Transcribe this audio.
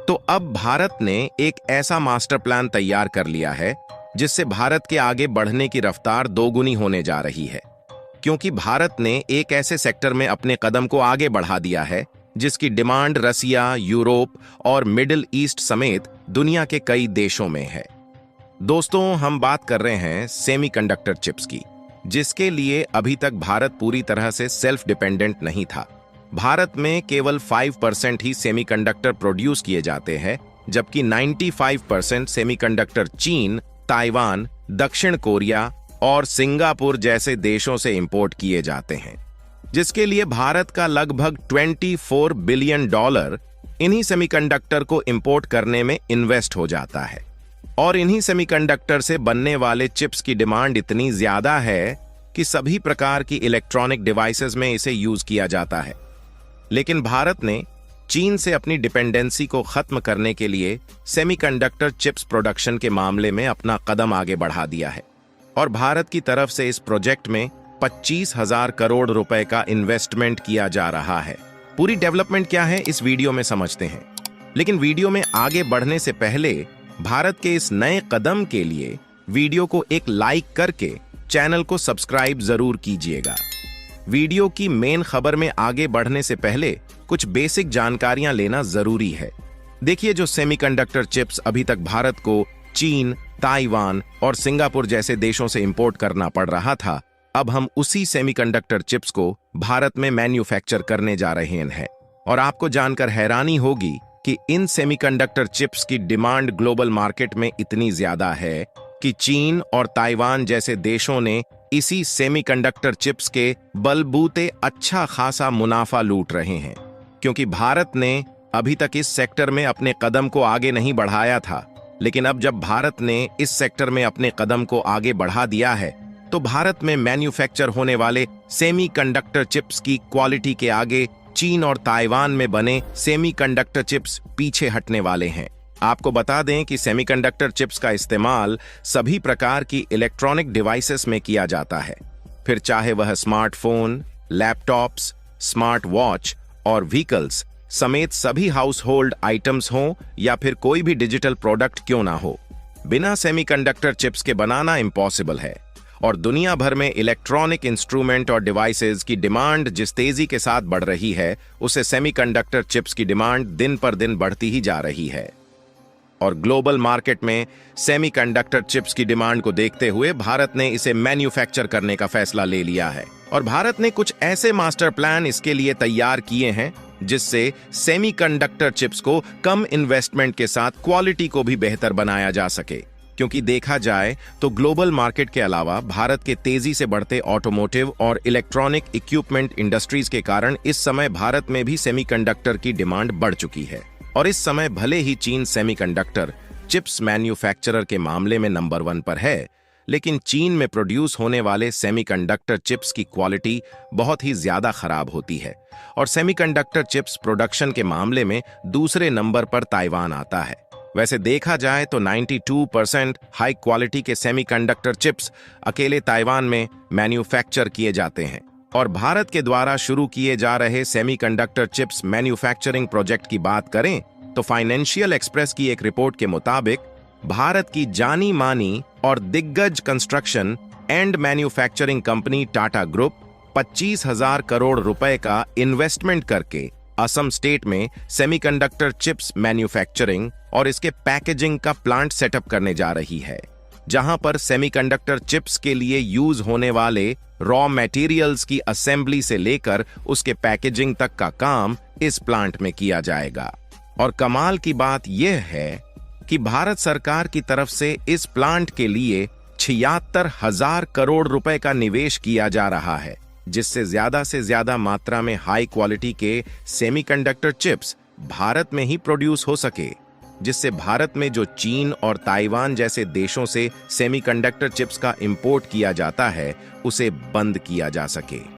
तो अब भारत ने एक ऐसा मास्टर प्लान तैयार कर लिया है जिससे भारत के आगे बढ़ने की रफ्तार दोगुनी होने जा रही है, क्योंकि भारत ने एक ऐसे सेक्टर में अपने कदम को आगे बढ़ा दिया है जिसकी डिमांड रसिया, यूरोप और मिडिल ईस्ट समेत दुनिया के कई देशों में है। दोस्तों, हम बात कर रहे हैं सेमीकंडक्टर चिप्स की, जिसके लिए अभी तक भारत पूरी तरह से सेल्फ डिपेंडेंट नहीं था। भारत में केवल 5% ही सेमीकंडक्टर प्रोड्यूस किए जाते हैं, जबकि 95% सेमीकंडक्टर चीन, ताइवान, दक्षिण कोरिया और सिंगापुर जैसे देशों से इंपोर्ट किए जाते हैं, जिसके लिए भारत का लगभग $24 बिलियन इन्हीं सेमीकंडक्टर को इंपोर्ट करने में इन्वेस्ट हो जाता है। और इन्हीं सेमीकंडक्टर से बनने वाले चिप्स की डिमांड इतनी ज्यादा है कि सभी प्रकार की इलेक्ट्रॉनिक डिवाइसेस में इसे यूज किया जाता है। लेकिन भारत ने चीन से अपनी डिपेंडेंसी को खत्म करने के लिए सेमीकंडक्टर चिप्स प्रोडक्शन के मामले में अपना कदम आगे बढ़ा दिया है और भारत की तरफ से इस प्रोजेक्ट में 25,000 करोड़ रुपए का इन्वेस्टमेंट किया जा रहा है। पूरी डेवलपमेंट क्या है इस वीडियो में समझते हैं, लेकिन वीडियो में आगे बढ़ने से पहले भारत के इस नए कदम के लिए वीडियो को एक लाइक करके चैनल को सब्सक्राइब जरूर कीजिएगा। वीडियो की मेन खबर में आगे बढ़ने से पहले कुछ बेसिक जानकारियां लेना जरूरी है। देखिए, जो सेमीकंडक्टर चिप्स अभी तक भारत को चीन, ताइवान और सिंगापुर जैसे देशों से इंपोर्ट करना पड़ रहा था, अब हम उसी सेमीकंडक्टर चिप्स को भारत में मैन्युफैक्चर करने जा रहे हैं। और आपको जानकर हैरानी होगी कि इन सेमीकंडक्टर चिप्स की डिमांड ग्लोबल मार्केट में इतनी ज्यादा है कि चीन और ताइवान जैसे देशों ने इसी सेमीकंडक्टर चिप्स के बलबूते अच्छा खासा मुनाफा लूट रहे हैं, क्योंकि भारत ने अभी तक इस सेक्टर में अपने कदम को आगे नहीं बढ़ाया था। लेकिन अब जब भारत ने इस सेक्टर में अपने कदम को आगे बढ़ा दिया है, तो भारत में मैन्युफैक्चर होने वाले सेमीकंडक्टर चिप्स की क्वालिटी के आगे चीन और ताइवान में बने सेमीकंडक्टर चिप्स पीछे हटने वाले हैं। आपको बता दें कि सेमीकंडक्टर चिप्स का इस्तेमाल सभी प्रकार की इलेक्ट्रॉनिक डिवाइसेस में किया जाता है, फिर चाहे वह स्मार्टफोन, लैपटॉप्स, स्मार्ट वॉच और व्हीकल्स समेत सभी हाउस होल्ड आइटम्स हों या फिर कोई भी डिजिटल प्रोडक्ट क्यों ना हो, बिना सेमीकंडक्टर चिप्स के बनाना इम्पॉसिबल है। और दुनिया भर में इलेक्ट्रॉनिक इंस्ट्रूमेंट और डिवाइसेस की डिमांड जिस तेजी के साथ बढ़ रही है, उससे सेमीकंडक्टर चिप्स की डिमांड दिन पर दिन बढ़ती ही जा रही है। और ग्लोबल मार्केट में सेमीकंडक्टर चिप्स की डिमांड को देखते हुए भारत ने इसे मैन्युफैक्चर करने का फैसला ले लिया है। और भारत ने कुछ ऐसे मास्टर प्लान इसके लिए तैयार किए हैं जिससे सेमीकंडक्टर चिप्स को कम इन्वेस्टमेंट के साथ क्वालिटी को भी बेहतर बनाया जा सके। क्योंकि देखा जाए तो ग्लोबल मार्केट के अलावा भारत के तेजी से बढ़ते ऑटोमोटिव और इलेक्ट्रॉनिक इक्विपमेंट इंडस्ट्रीज के कारण इस समय भारत में भी सेमीकंडक्टर की डिमांड बढ़ चुकी है। और इस समय भले ही चीन सेमीकंडक्टर चिप्स मैन्युफैक्चरर के मामले में नंबर 1 पर है, लेकिन चीन में प्रोड्यूस होने वाले सेमीकंडक्टर चिप्स की क्वालिटी बहुत ही ज्यादा खराब होती है और सेमीकंडक्टर चिप्स प्रोडक्शन के मामले में दूसरे नंबर पर ताइवान आता है। वैसे देखा जाए तो 92% हाई क्वालिटी के सेमीकंडक्टर चिप्स अकेले ताइवान में मैन्युफैक्चर किए जाते हैं। और भारत के द्वारा शुरू किए जा रहे सेमीकंडक्टर चिप्स मैन्युफैक्चरिंग प्रोजेक्ट की बात करें तो फाइनेंशियल एक्सप्रेस की एक रिपोर्ट के मुताबिक भारत की जानी मानी और दिग्गज construction and manufacturing company Tata group 25,000 crore रुपए का इन्वेस्टमेंट करके असम स्टेट में सेमीकंडक्टर चिप्स मैन्युफैक्चरिंग और इसके पैकेजिंग का प्लांट सेटअप करने जा रही है, जहां पर सेमीकंडक्टर चिप्स के लिए यूज होने वाले रॉ मटेरियल्स की असेंबली से लेकर उसके पैकेजिंग तक का काम इस प्लांट में किया जाएगा। और कमाल की बात यह है कि भारत सरकार की तरफ से इस प्लांट के लिए 76,000 करोड़ रुपए का निवेश किया जा रहा है, जिससे से ज्यादा मात्रा में हाई क्वालिटी के सेमीकंडक्टर चिप्स भारत में ही प्रोड्यूस हो सके, जिससे भारत में जो चीन और ताइवान जैसे देशों से सेमीकंडक्टर चिप्स का इंपोर्ट किया जाता है, उसे बंद किया जा सके।